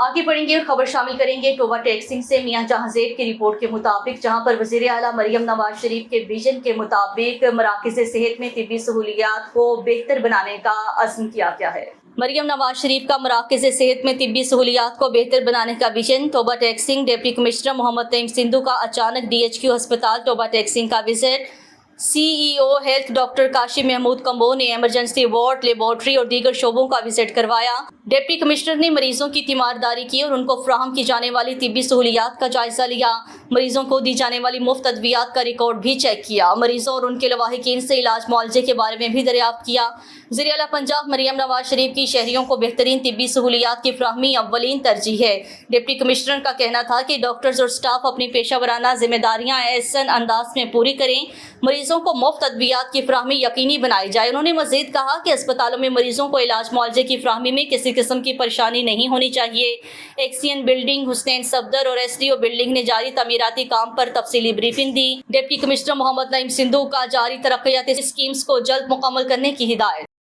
आगे बढ़ेंगे, खबर शामिल करेंगे टोबा टेक्सिंग से। मियां जहां ज़ैद की रिपोर्ट के मुताबिक जहां पर वज़ीर आला मरियम नवाज शरीफ के विजन के मुताबिक मराकज़ सेहत में तिब्बी सहूलियात को बेहतर बनाने का अज़्म किया गया है। मरियम नवाज शरीफ का मराकज़ सेहत में तिब्बी सहूलियात को बेहतर बनाने का vision. Toba Tek Singh deputy commissioner Mohammad Naeem Sindhu का अचानक DHQ अस्पताल टोबा टेक्सिंग का visit. CEO health doctor Qasim Mahmood Kamboh ने एमरजेंसी वार्ड, लेबॉर्ट्री और दीगर शोबों का विजिट करवाया। डिप्टी कमिश्नर ने मरीजों की तीमारदारी की और उनको फराहम की जाने वाली तिब्बी सहूलियात का जायजा लिया। मरीजों को दी जाने वाली मुफ्त अद्वियात का रिकॉर्ड भी चेक किया। मरीजों और उनके लवाहिकीन से इलाज मुआवजे के बारे में भी दरियाफ्त किया। वज़ीर आला पंजाब मरियम नवाज शरीफ की शहरियों को बेहतरीन तिब्बी सहूलियात की फराहमी अव्वलीन तरजीह है। डिप्टी कमिश्नर का कहना था कि डॉक्टर्स और स्टाफ अपनी पेशा वराना जिम्मेदारियाँ एहसन अंदाज में पूरी करें, मरीजों को मुफ्त अद्वियात की फराहमी यकीनी बनाई जाए। उन्होंने मजीद कहा कि अस्पतालों में मरीजों को इलाज मुआवजे की फराहमी में किसी किस्म की परेशानी नहीं होनी चाहिए। एक्सियन बिल्डिंग, हुसैन सफदर और SDO बिल्डिंग ने जारी तमीराती काम पर तफसीली ब्रीफिंग दी। डिप्टी कमिश्नर मोहम्मद नईम सिंधु का जारी तरक्याती स्कीम्स को जल्द मुकम्मल करने की हिदायत।